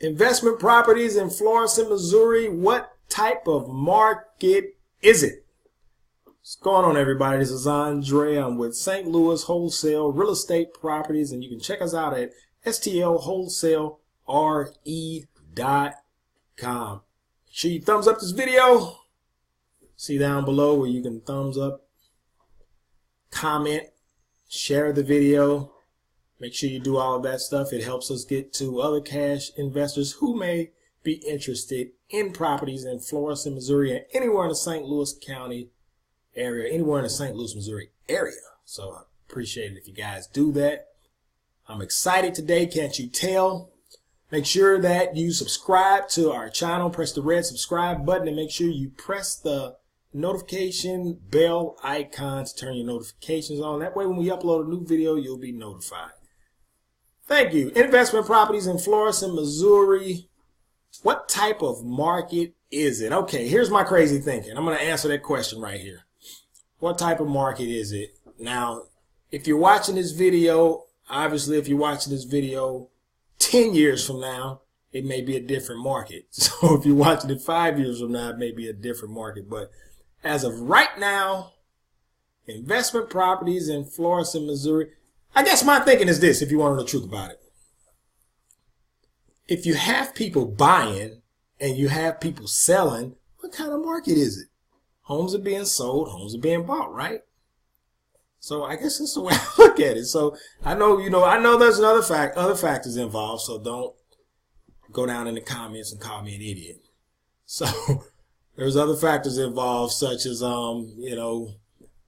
Investment properties in Florissant, Missouri. What type of market is it? What's going on, everybody? This is Andre. I'm with St. Louis Wholesale Real Estate Properties, and you can check us out at stlwholesalere.com. Make sure you thumbs up this video. See down below where you can thumbs up, comment, share the video. Make sure you do all of that stuff. It helps us get to other cash investors who may be interested in properties in Florissant, Missouri, and anywhere in the St. Louis County area, anywhere in the St. Louis, Missouri area. So I appreciate it if you guys do that. I'm excited today, can't you tell? Make sure that you subscribe to our channel. Press the red subscribe button and make sure you press the notification bell icon to turn your notifications on. That way when we upload a new video, you'll be notified. Thank you. Investment properties in Florissant, Missouri. What type of market is it? Okay, here's my crazy thinking. I'm going to answer that question right here. What type of market is it? Now, if you're watching this video, obviously if you're watching this video 10 years from now, it may be a different market. So if you're watching it 5 years from now, it may be a different market. But as of right now, investment properties in Florissant, Missouri. I guess my thinking is this, if you want to know the truth about it. If you have people buying and you have people selling, what kind of market is it? Homes are being sold, homes are being bought, right? So I guess that's the way I look at it. So I know, I know there's other factors involved, so don't go down in the comments and call me an idiot. So there's other factors involved, such as,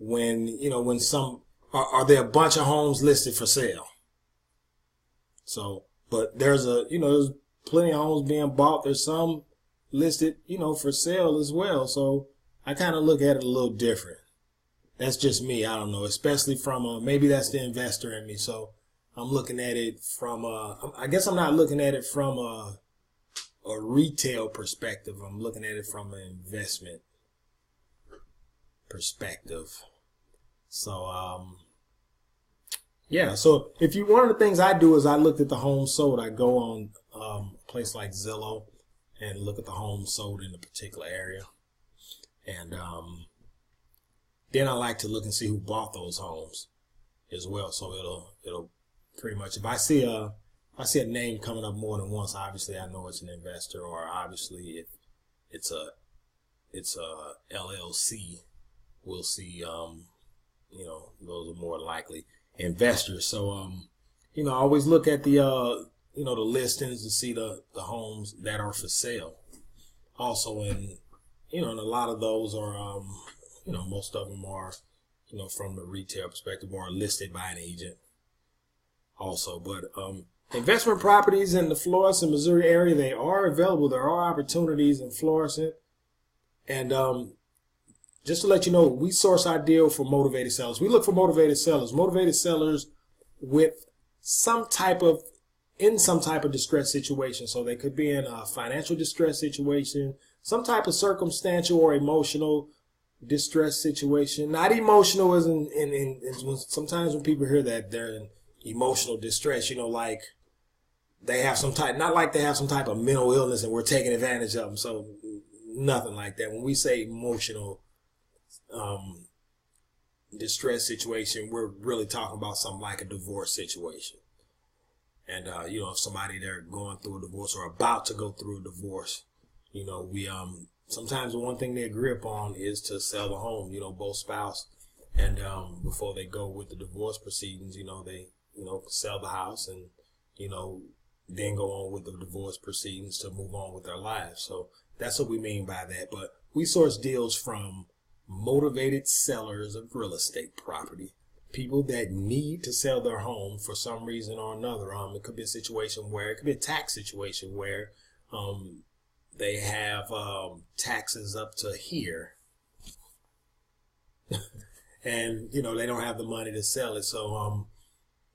when some, are there a bunch of homes listed for sale? So, but there's there's plenty of homes being bought. There's some listed, for sale as well. So I kind of look at it a little different. That's just me. I don't know, especially from, maybe that's the investor in me. So I'm looking at it from, I guess I'm not looking at it from a retail perspective. I'm looking at it from an investment perspective. So, yeah, so one of the things I do is I looked at the homes sold. I go on a place like Zillow and look at the homes sold in a particular area. And then I like to look and see who bought those homes as well. So it'll pretty much, if I see a name coming up more than once, obviously I know it's an investor, or obviously if it's a LLC, we'll see, those are more likely investors. So, I always look at the, the listings to see the homes that are for sale. Also, and a lot of those are, most of them are, from the retail perspective, or listed by an agent also. But, investment properties in the Florissant, Missouri area, they are available. There are opportunities in Florissant. And, just to let you know, we source our deal for motivated sellers. We look for motivated sellers with some type of distress situation. So they could be in a financial distress situation, some type of circumstantial or emotional distress situation. Not emotional as in sometimes when people hear that they're in emotional distress, like they have some type, not like they have some type of mental illness and we're taking advantage of them. So nothing like that. When we say emotional distress situation, we're really talking about something like a divorce situation. And if somebody, they're going through a divorce or about to go through a divorce, we sometimes the one thing they agree upon is to sell the home, both spouse, and before they go with the divorce proceedings, they sell the house and then go on with the divorce proceedings to move on with their lives. So that's what we mean by that. But we source deals from motivated sellers of real estate property, people that need to sell their home for some reason or another. It could be a situation where, it could be a tax situation where they have taxes up to here and they don't have the money to sell it. So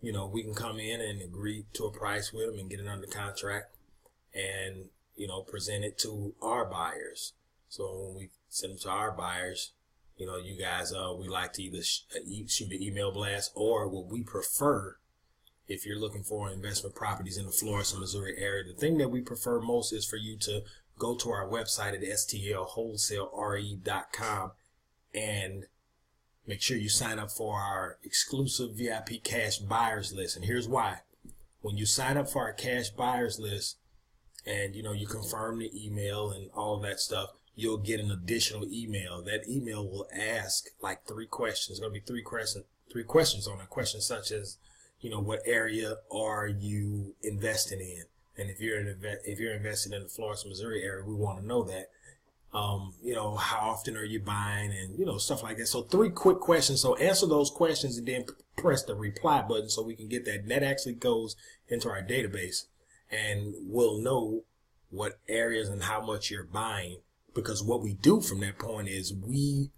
we can come in and agree to a price with them and get it under contract and present it to our buyers. So when we send them to our buyers, you guys, we like to either shoot an email blast, or what we prefer if you're looking for investment properties in the Florissant, Missouri area. The thing that we prefer most is for you to go to our website at stlwholesalere.com and make sure you sign up for our exclusive VIP cash buyers list. And here's why. When you sign up for our cash buyers list and, you confirm the email and all of that stuff, you'll get an additional email. That email will ask like 3 questions. It's going to be three questions on it. Questions such as, what area are you investing in? And if you're invested in the Florissant, Missouri area, we want to know that. How often are you buying, and stuff like that. So 3 quick questions. So answer those questions and then press the reply button so we can get that. And that actually goes into our database, and we'll know what areas and how much you're buying, because what we do from that point is we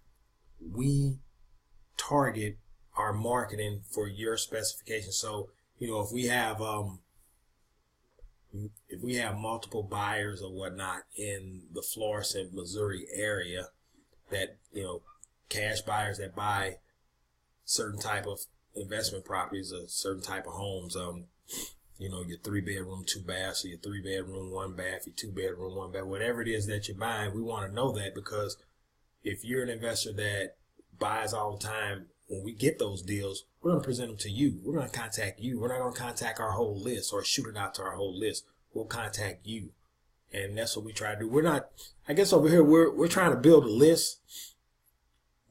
target our marketing for your specifications. So if we have multiple buyers or whatnot in the Florissant, Missouri area, that, cash buyers that buy certain type of investment properties or certain type of homes, your 3-bedroom, 2 baths, or your 3-bedroom, 1 bath, your 2-bedroom, 1 bath, whatever it is that you're buying, we want to know that, because if you're an investor that buys all the time, when we get those deals, we're going to present them to you. We're going to contact you. We're not going to contact our whole list or shoot it out to our whole list. We'll contact you. And that's what we try to do. We're not, I guess over here, we're trying to build a list,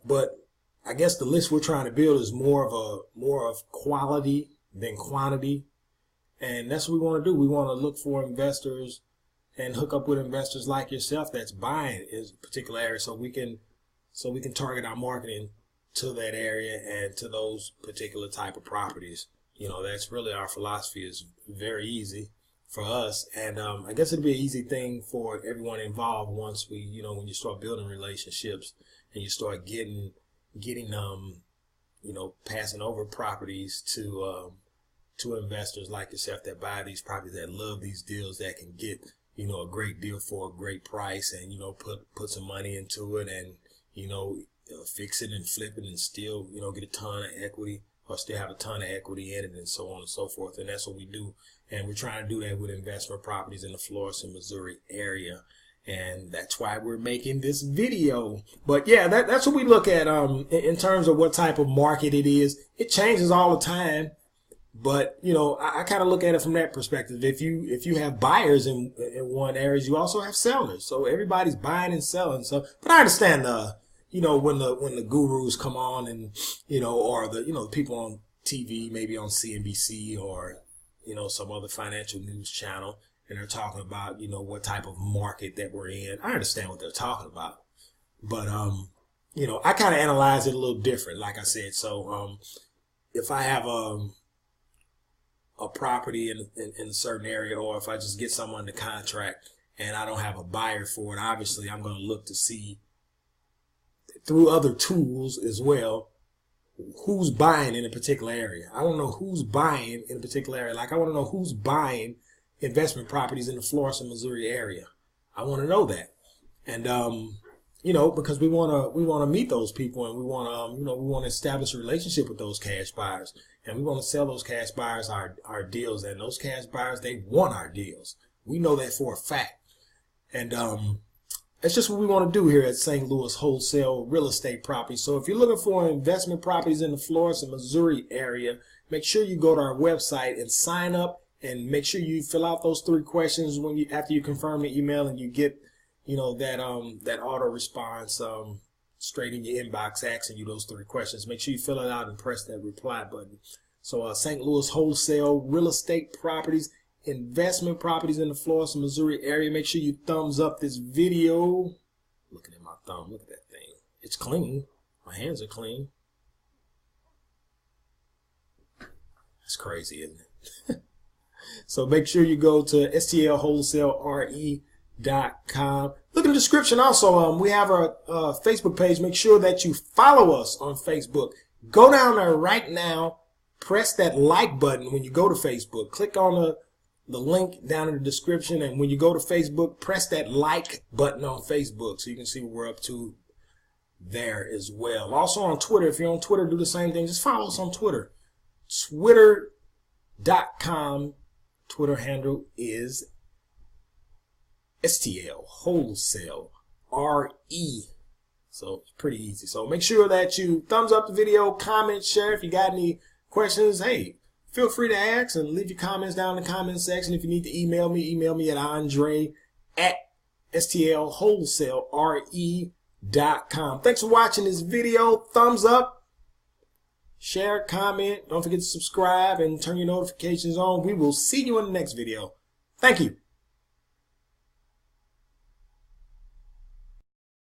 but I guess the list we're trying to build is more of quality than quantity. And that's what we want to do. We want to look for investors and hook up with investors like yourself that's buying in a particular area, so we can target our marketing to that area and to those particular type of properties. That's really our philosophy. Is very easy for us, and I guess it'll be an easy thing for everyone involved once we, when you start building relationships and you start getting passing over properties to investors like yourself that buy these properties, that love these deals, that can get, a great deal for a great price, and, put some money into it, and, fix it and flip it and still, get a ton of equity, or still have a ton of equity in it, and so on and so forth. And that's what we do. And we're trying to do that with investment properties in the Florissant, Missouri area. And that's why we're making this video. But yeah, that's what we look at in terms of what type of market it is. It changes all the time. But, I kind of look at it from that perspective. If you have buyers in one area, you also have sellers. So everybody's buying and selling. So, but I understand when the gurus come on and, or the people on TV, maybe on CNBC or, some other financial news channel, and they're talking about, what type of market that we're in. I understand what they're talking about. But, I kind of analyze it a little different, like I said. So, if I have a property in a certain area, or if I just get someone to contract and I don't have a buyer for it, obviously I'm going to look to see through other tools as well who's buying in a particular area. I want to know who's buying in a particular area. Like, I want to know who's buying investment properties in the Florissant, Missouri area. I want to know that. And because we want to meet those people, and we want to we want to establish a relationship with those cash buyers, and we want to sell those cash buyers our deals, and those cash buyers, they want our deals. We know that for a fact. And that's just what we want to do here at St. Louis Wholesale Real Estate Properties. So if you're looking for investment properties in the Florissant, Missouri area, make sure you go to our website and sign up, and make sure you fill out those 3 questions after you confirm the email, and you get that auto response straight in your inbox asking you those 3 questions. Make sure you fill it out and press that reply button. So St. Louis Wholesale Real Estate Properties, investment properties in the Florissant, Missouri area. Make sure you thumbs up this video. Looking at my thumb, look at that thing. It's clean. My hands are clean. That's crazy, isn't it? So make sure you go to stlwholesalere.com. Look in the description also. We have our Facebook page. Make sure that you follow us on Facebook. Go down there right now. Press that like button when you go to Facebook. Click on the link down in the description, and when you go to Facebook, press that like button on Facebook so you can see what we're up to there as well. Also on Twitter, if you're on Twitter, do the same thing. Just follow us on Twitter. Twitter handle is STL Wholesale RE. So it's pretty easy. So make sure that you thumbs up the video, comment, share. If you got any questions, hey, feel free to ask and leave your comments down in the comment section. If you need to email me at andre@stlwholesalere.com. Thanks for watching this video. Thumbs up, share, comment. Don't forget to subscribe and turn your notifications on. We will see you in the next video. Thank you.